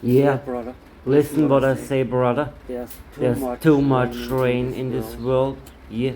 Yeah. brother. Listen what I say, brother. There's There's too much rain in this world. Yeah.